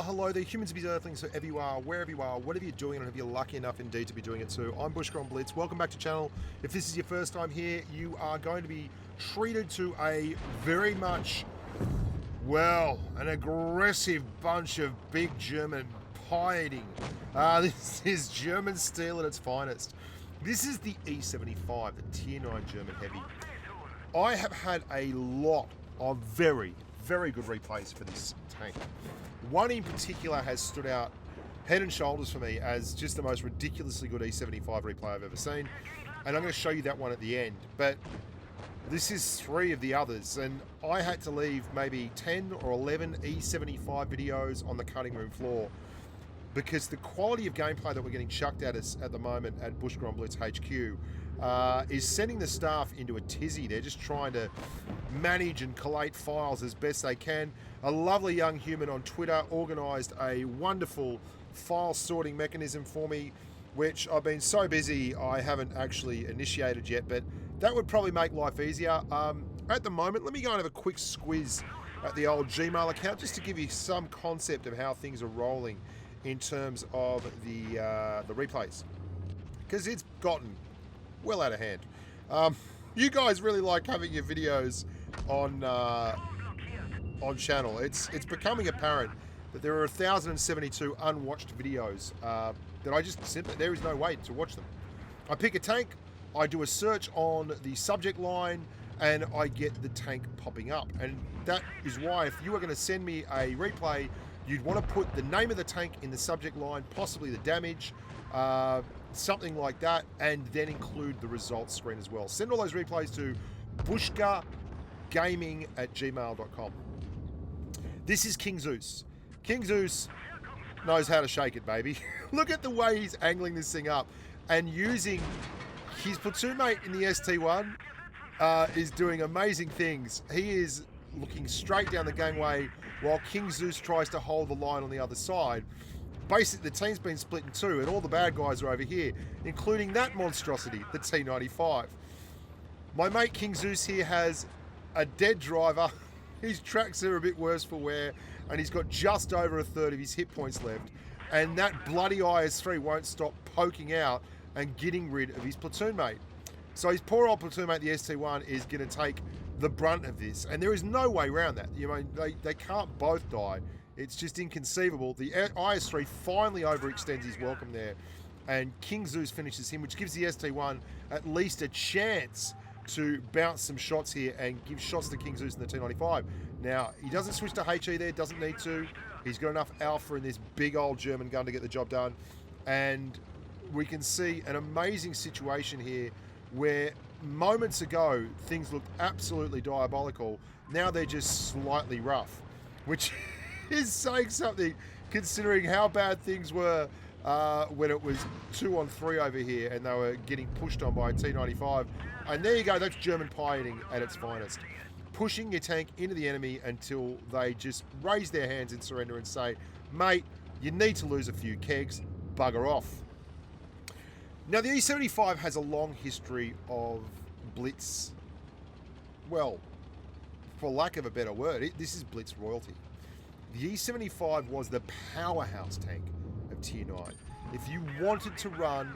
hello there, humans, bees, earthlings, whoever you are, wherever you are, whatever you're doing, and if you're lucky enough indeed to be doing it too. I'm Bushka on Blitz. Welcome back to the channel. If this is your first time here, you are going to be treated to a very much, well, an aggressive bunch of big German pie-eating. This is German steel at its finest. This is the E75, the Tier 9 German Heavy. I have had a lot of very good replays for this tank. One in particular has stood out head and shoulders for me as just the most ridiculously good E75 replay I've ever seen, and I'm going to show you that one at the end. But this is 3 of the others, and I had to leave maybe 10 or 11 E75 videos on the cutting room floor because the quality of gameplay that we're getting chucked at us at the moment at Bushka on Blitz HQ is sending the staff into a tizzy. They're just trying to manage and collate files as best they can. A lovely young human on Twitter organised a wonderful file sorting mechanism for me, which I've been so busy I haven't actually initiated yet, but that would probably make life easier. At the moment, let me go and have a quick squiz at the old Gmail account just to give you some concept of how things are rolling in terms of the replays, because it's gotten well out of hand. You guys really like having your videos on channel. It's becoming apparent that there are 1,072 unwatched videos that I just simply, there is no way to watch them. I pick a tank, I do a search on the subject line, and I get the tank popping up. And that is why if you are going to send me a replay, you'd want to put the name of the tank in the subject line, possibly the damage, something like that, and then include the results screen as well. Send all those replays to bushkagaming@gmail.com. This is King Zeus. King Zeus knows how to shake it, baby. Look at the way he's angling this thing up and using his platoon mate in the ST1 is doing amazing things. He is looking straight down the gangway while King Zeus tries to hold the line on the other side. Basically, the team's been split in two, and all the bad guys are over here, including that monstrosity, the T95. My mate King Zeus here has a dead driver. His tracks are a bit worse for wear, and he's got just over a third of his hit points left. And that bloody IS-3 won't stop poking out and getting rid of his platoon mate. So his poor old platoon mate, the ST1, is going to take the brunt of this, and there is no way around that. You know, they can't both die. It's just inconceivable. The IS-3 finally overextends his welcome there, and King Zeus finishes him, which gives the ST1 at least a chance to bounce some shots here and give shots to King Zeus in the T95. Now, he doesn't switch to HE there, doesn't need to. He's got enough alpha in this big old German gun to get the job done, and we can see an amazing situation here where moments ago things looked absolutely diabolical. Now they're just slightly rough, which is saying something considering how bad things were when it was 2-on-3 over here and they were getting pushed on by a T95. And there you go, that's German pie-eating at its finest. Pushing your tank into the enemy until they just raise their hands in surrender and say, mate, you need to lose a few kegs, bugger off. Now, the E75 has a long history of Blitz, well, for lack of a better word, this is Blitz royalty. The E75 was the powerhouse tank of Tier 9. If you wanted to run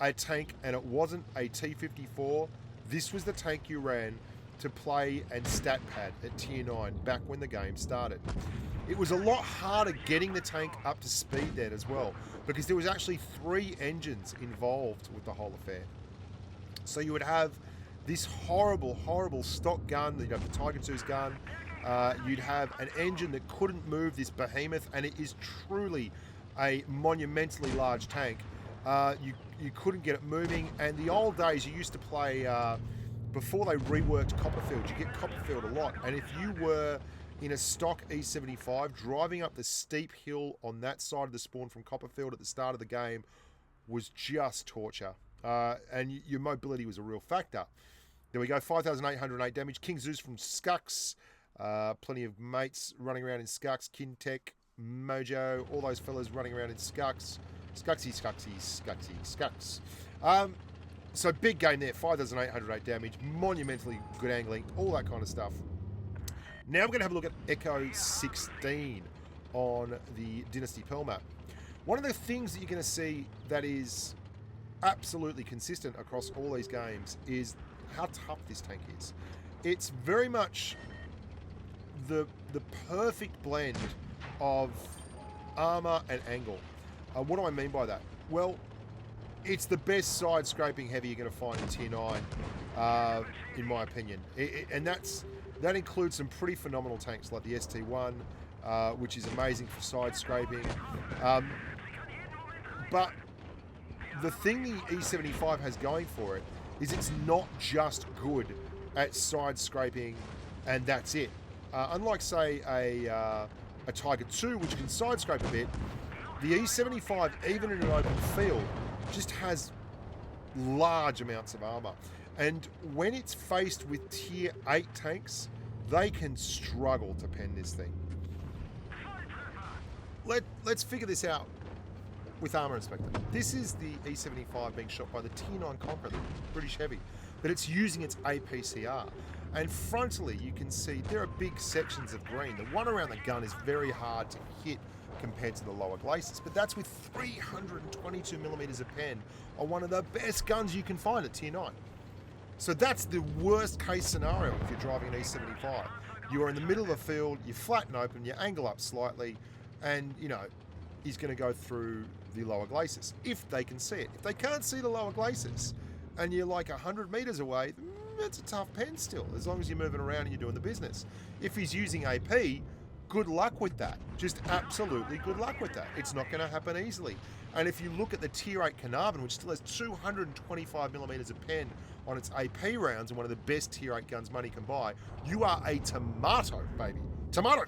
a tank and it wasn't a T54, this was the tank you ran to play and stat pad at Tier 9 back when the game started. It was a lot harder getting the tank up to speed then as well, because there was actually 3 engines involved with the whole affair. So you would have this horrible stock gun, you know, the Tiger 2's gun. You'd have an engine that couldn't move, this behemoth, and it is truly a monumentally large tank. You couldn't get it moving, and the old days you used to play, before they reworked Copperfield, you get Copperfield a lot, and if you were in a stock E75, driving up the steep hill on that side of the spawn from Copperfield at the start of the game was just torture. And your mobility was a real factor. There we go, 5,808 damage. King Zeus from Skucks. Plenty of mates running around in Skucks. Kintech, Mojo, all those fellas running around in Skucks. Skucks. So big game there, 5,808 damage, monumentally good angling, all that kind of stuff. Now we're going to have a look at Echo 16 on the Dynasty Pearl map. One of the things that you're going to see that is absolutely consistent across all these games is how tough this tank is. It's very much the perfect blend of armor and angle. What do I mean by that? Well, it's the best side scraping heavy you're going to find in Tier 9, in my opinion. And that includes some pretty phenomenal tanks like the ST1, which is amazing for side scraping. But the thing the E75 has going for it is it's not just good at side scraping and that's it. Unlike, say, a Tiger 2, which can side scrape a bit, the E75, even in an open field, just has large amounts of armor. And when it's faced with Tier 8 tanks, they can struggle to pen this thing. Let's figure this out with Armor Inspector. This is the E75 being shot by the Tier 9 Conqueror, the British Heavy, but it's using its APCR. And frontally, you can see there are big sections of green. The one around the gun is very hard to hit compared to the lower glacis, but that's with 322 millimeters of pen on one of the best guns you can find at Tier 9. So that's the worst case scenario if you're driving an E75. You are in the middle of the field, you flatten open, you angle up slightly, and you know, he's going to go through the lower glacis, if they can see it. If they can't see the lower glacis, and you're like 100 meters away, it's a tough pen still, as long as you're moving around and you're doing the business. If he's using AP, good luck with that. Just absolutely good luck with that. It's not going to happen easily. And if you look at the Tier 8 Carnarvon, which still has 225 millimeters of pen on its AP rounds and one of the best Tier 8 guns money can buy, you are a tomato, baby. Tomato!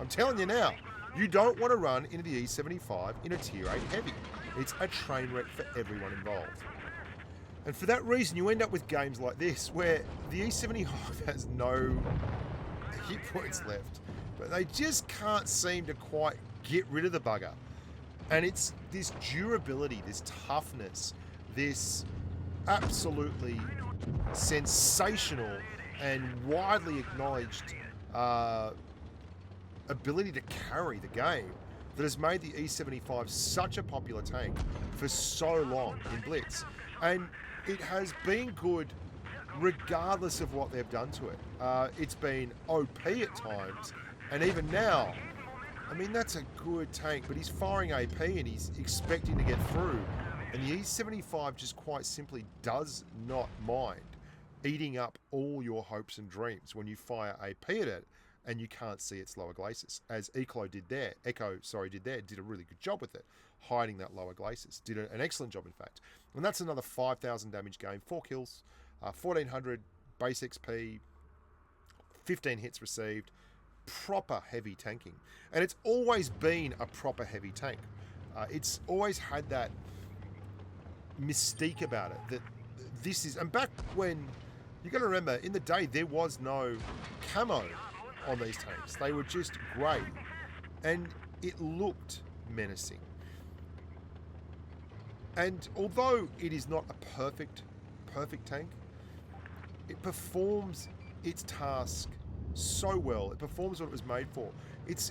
I'm telling you now, you don't want to run into the E75 in a Tier 8 heavy. It's a train wreck for everyone involved. And for that reason, you end up with games like this, where the E75 has no hit points left, but they just can't seem to quite get rid of the bugger. And it's this durability, this toughness, this absolutely sensational and widely acknowledged ability to carry the game that has made the E75 such a popular tank for so long in Blitz. And it has been good regardless of what they've done to it. It's been OP at times, and even now, I mean, that's a good tank, but he's firing AP and he's expecting to get through. And the E75 just quite simply does not mind eating up all your hopes and dreams when you fire AP at it and you can't see its lower glacis, as Echo did there, did a really good job with it, hiding that lower glacis. Did an excellent job, in fact. And that's another 5,000 damage game, 4 kills, 1,400 base XP, 15 hits received, proper heavy tanking. And it's always been a proper heavy tank. It's always had that mystique about it, that this is, and back when, you got to remember, in the day, there was no camo on these tanks. They were just grey, and it looked menacing. And although it is not a perfect tank, it performs its task so well. It performs what it was made for. It's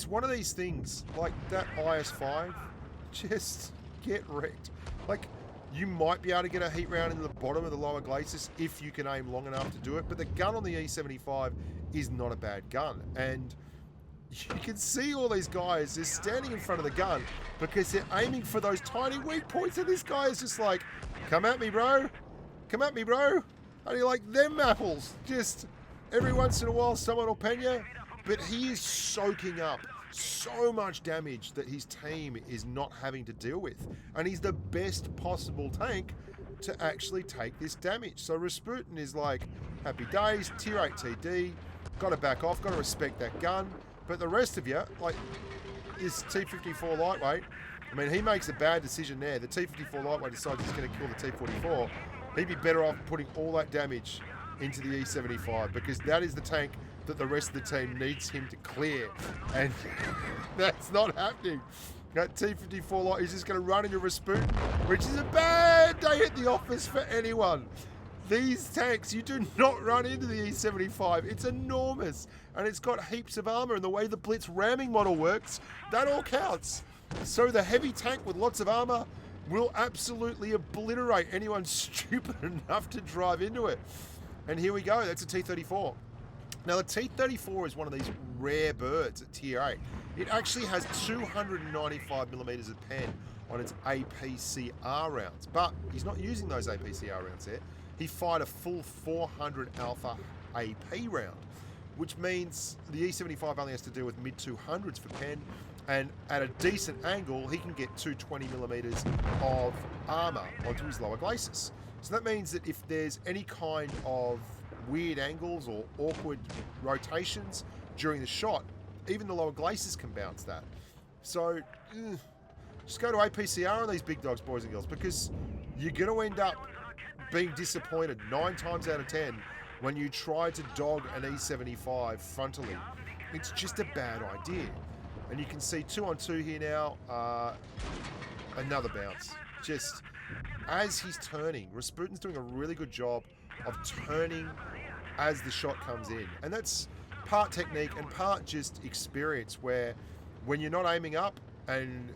one of these things, like that IS-5, just get wrecked. Like, you might be able to get a heat round into the bottom of the lower glacis if you can aim long enough to do it, but the gun on the E75 is not a bad gun. And you can see all these guys just standing in front of the gun because they're aiming for those tiny weak points, and this guy is just like, come at me, bro. Come at me, bro. How do you like them apples? Just every once in a while someone will pen you, but he is soaking up so much damage that his team is not having to deal with. And he's the best possible tank to actually take this damage. So Rasputin is like, happy days, Tier 8 TD, got to back off, got to respect that gun. But the rest of you, like this T54 lightweight, I mean, he makes a bad decision there. The T54 lightweight decides he's going to kill the T44. He'd be better off putting all that damage into the E75, because that is the tank that the rest of the team needs him to clear. And that's not happening. That T54 light is just going to run into Rasputin, which is a bad day at the office for anyone. These tanks, you do not run into the E75. It's enormous, and it's got heaps of armor, and the way the Blitz ramming model works, that all counts. So the heavy tank with lots of armor will absolutely obliterate anyone stupid enough to drive into it. And here we go, that's a T-34. Now the T-34 is one of these rare birds at Tier 8. It actually has 295 millimeters of pen on its APCR rounds, but he's not using those APCR rounds there. He fired a full 400 Alpha AP round, which means the E75 only has to deal with mid-200s for pen, and at a decent angle, he can get 220 millimeters of armor onto his lower glacis. So that means that if there's any kind of weird angles or awkward rotations during the shot, even the lower glacis can bounce that. So just go to APCR on these big dogs, boys and girls, because you're going to end up being disappointed 9 times out of 10 when you try to dog an E75 frontally. It's just a bad idea. And you can see 2-on-2 here now. Another bounce. Just as he's turning, Rasputin's doing a really good job of turning as the shot comes in. And that's part technique and part just experience, where when you're not aiming up and,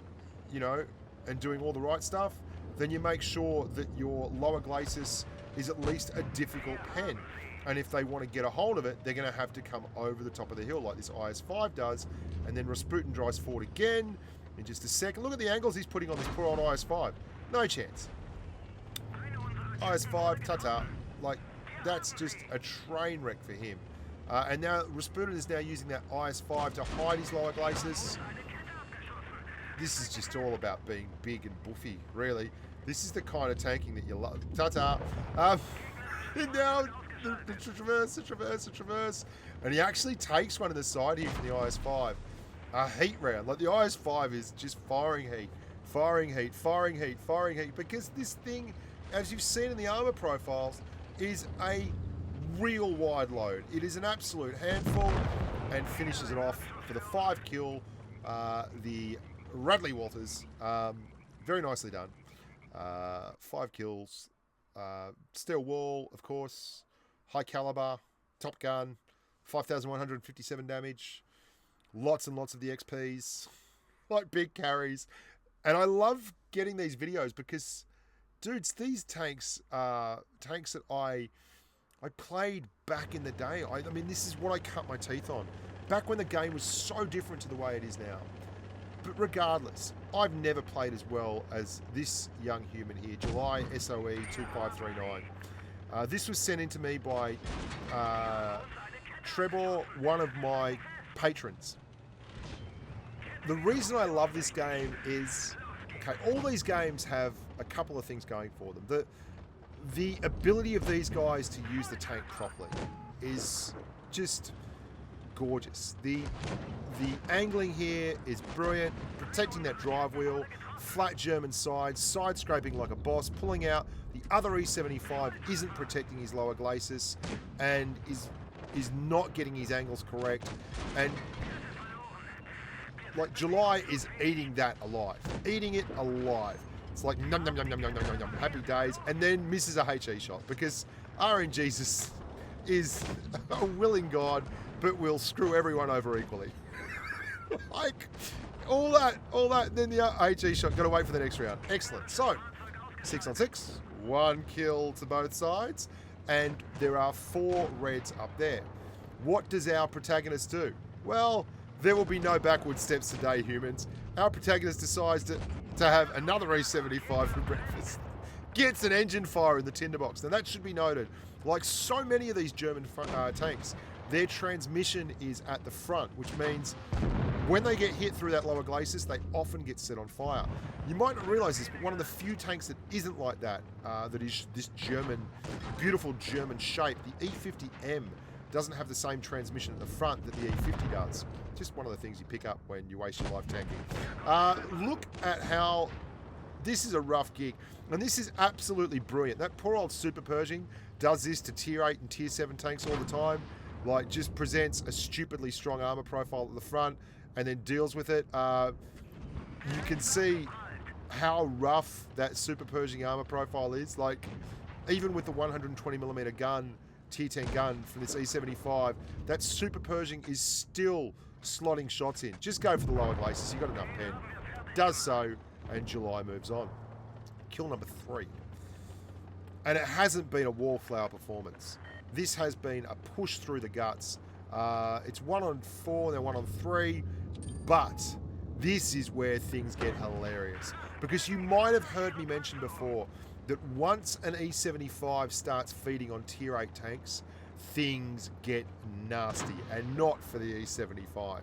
you know, and doing all the right stuff, then you make sure that your lower glacis is at least a difficult pen. And if they want to get a hold of it, they're going to have to come over the top of the hill like this IS-5 does. And then Rasputin drives forward again in just a second. Look at the angles he's putting on this poor old IS-5. No chance. IS-5, ta-ta. Like, that's just a train wreck for him. And now Rasputin is now using that IS-5 to hide his lower glacis. This is just all about being big and buffy, really. This is the kind of tanking that you love. Ta-ta. And now the traverse. And he actually takes one to the side here from the IS-5. A heat round. Like, the IS-5 is just firing heat. Because this thing, as you've seen in the armor profiles, is a real wide load. It is an absolute handful, and finishes it off for the 5 kill. The Radley Walters, very nicely done. 5 kills. Steel wall, of course. High caliber. Top gun. 5,157 damage. Lots and lots of the XPs. Like big carries. And I love getting these videos because, dudes, these tanks are tanks that I played back in the day. I mean, this is what I cut my teeth on. Back when the game was so different to the way it is now. But regardless, I've never played as well as this young human here, July SOE 2539. This was sent in to me by Trebor, one of my patrons. The reason I love this game is, okay, all these games have a couple of things going for them. The ability of these guys to use the tank properly is just gorgeous. The angling here is brilliant, protecting that drive wheel, flat German side scraping like a boss, pulling out. The other E75 isn't protecting his lower glacis and is not getting his angles correct. And like, July is eating that alive. Eating it alive. It's like num num num num num num num, happy days, and then misses a HE shot because RNGesus is a willing god, but will screw everyone over equally. Like, all that, then the HE shot, got to wait for the next round. Excellent. So, 6-on-6, 1 kill to both sides, and there are 4 reds up there. What does our protagonist do? Well, there will be no backward steps today, humans. Our protagonist decides to have another E75 for breakfast. Gets an engine fire in the tinderbox. Now, that should be noted. Like so many of these German tanks, their transmission is at the front, which means when they get hit through that lower glacis, they often get set on fire. You might not realize this, but one of the few tanks that isn't like that, that is this beautiful German shape, the E50M, doesn't have the same transmission at the front that the E50 does. Just one of the things you pick up when you waste your life tanking. Look at how this is a rough gig, and this is absolutely brilliant. That poor old Super Pershing does this to Tier 8 and Tier 7 tanks all the time. Like, just presents a stupidly strong armor profile at the front and then deals with it. You can see how rough that Super Pershing armor profile is. Like, even with the 120mm gun, tier 10 gun from this E75, that Super Pershing is still slotting shots in. Just go for the lower glacis. You've got enough pen. Does so, and July moves on. Kill number 3. And it hasn't been a wallflower performance. This has been a push through the guts. It's 1 on 4, then 1 on 3, but this is where things get hilarious. Because you might have heard me mention before that once an E75 starts feeding on tier 8 tanks, things get nasty, and not for the E75.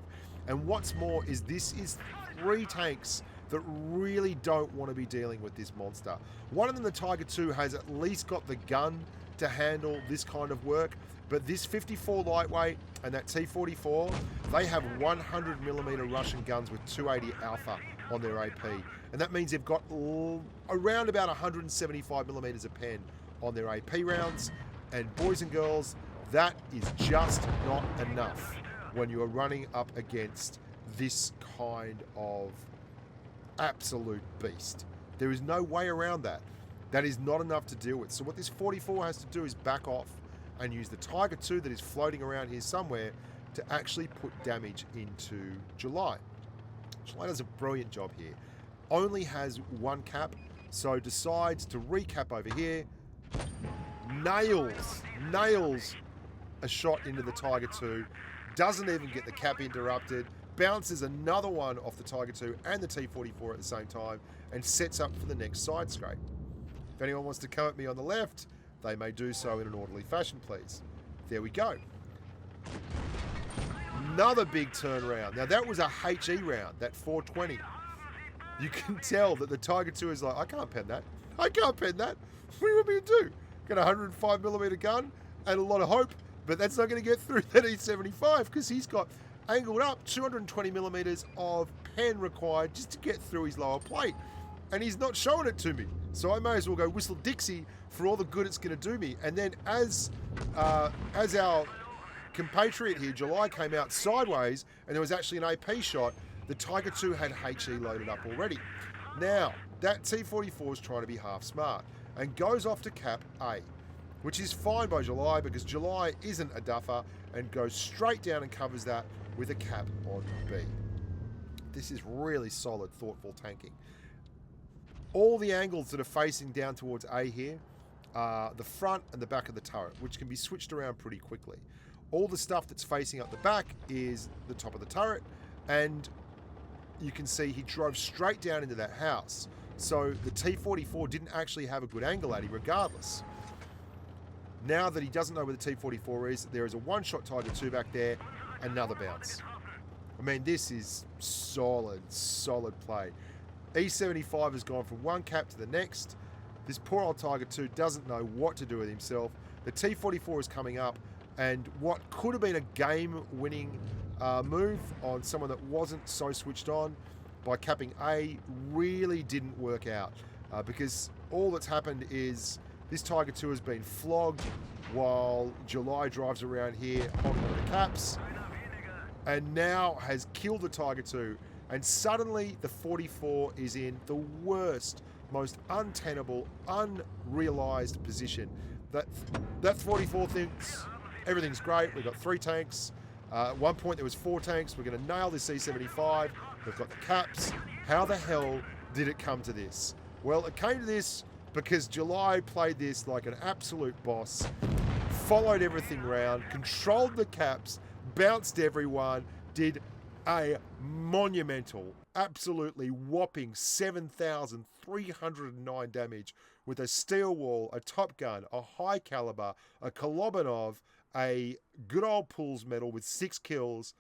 And what's more is this is 3 tanks that really don't want to be dealing with this monster. One of them, the Tiger II, has at least got the gun to handle this kind of work, but this 54 lightweight and that T44, they have 100mm Russian guns with 280 alpha on their AP, and that means they've got around about 175mm a pen on their AP rounds. And boys and girls, that is just not enough when you are running up against this kind of absolute beast. There is no way around that. That is not enough to deal with. So what this 44 has to do is back off and use the Tiger II that is floating around here somewhere to actually put damage into July. July does a brilliant job here. Only has 1 cap, so decides to recap over here. Nails a shot into the Tiger II. Doesn't even get the cap interrupted. Bounces another one off the Tiger II and the T44 at the same time, and sets up for the next side scrape. If anyone wants to come at me on the left, they may do so in an orderly fashion, please. There we go. Another big turnaround. Now that was a HE round, that 420. You can tell that the Tiger II is like, I can't pen that. I can't pen that. What do you want me to do? Got a 105mm gun and a lot of hope, but that's not going to get through that E75 because he's got angled up 220mm of pen required just to get through his lower plate. And he's not showing it to me. So I may as well go whistle Dixie for all the good it's going to do me. And then as our compatriot here, July, came out sideways and there was actually an AP shot, the Tiger II had HE loaded up already. Now, that T44 is trying to be half smart and goes off to cap A, which is fine by July because July isn't a duffer and goes straight down and covers that with a cap on B. This is really solid, thoughtful tanking. All the angles that are facing down towards A here are the front and the back of the turret, which can be switched around pretty quickly. All the stuff that's facing up the back is the top of the turret, and you can see he drove straight down into that house. So the T44 didn't actually have a good angle at him regardless. Now that he doesn't know where the T44 is, there is a one-shot Tiger II back there, another bounce. I mean, this is solid play. E75 has gone from one cap to the next. This poor old Tiger II doesn't know what to do with himself. The T44 is coming up, and what could have been a game-winning move on someone that wasn't so switched on by capping A really didn't work out because all that's happened is this Tiger II has been flogged while July drives around here holding on the caps and now has killed the Tiger II, and suddenly the 44 is in the worst, most untenable, unrealised position. That 44 thinks everything's great, we've got 3 tanks. At one point there was 4 tanks. We're going to nail this C75. We've got the caps. How the hell did it come to this? Well, it came to this because July played this like an absolute boss, followed everything round, controlled the caps, bounced everyone, did a monumental, absolutely whopping 7,309 damage with a steel wall, a top gun, a high caliber, a Kolobanov, a good old pools medal with 6 kills,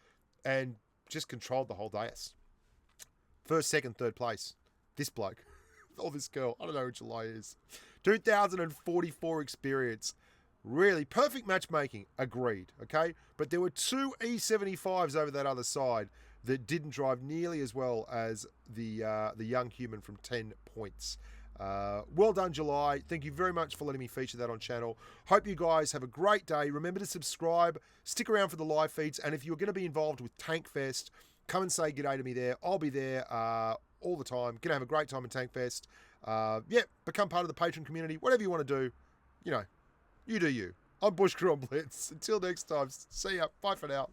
and just controlled the whole dais. First, second, third place. This bloke. Or this girl. I don't know who July is. 2044 experience. Really perfect matchmaking. Agreed. Okay? But there were 2 E75s over that other side that didn't drive nearly as well as the young human from 10 points. Well done, July. Thank you very much for letting me feature that on channel. Hope you guys have a great day. Remember to subscribe, stick around for the live feeds, and if you're going to be involved with Tank Fest, come and say g'day to me there. I'll be there all the time. Gonna have a great time in Tank Fest. Yeah, become part of the Patreon community. Whatever you want to do, you know, you do you. I'm Bushka on Blitz. Until next time, see ya. Bye for now.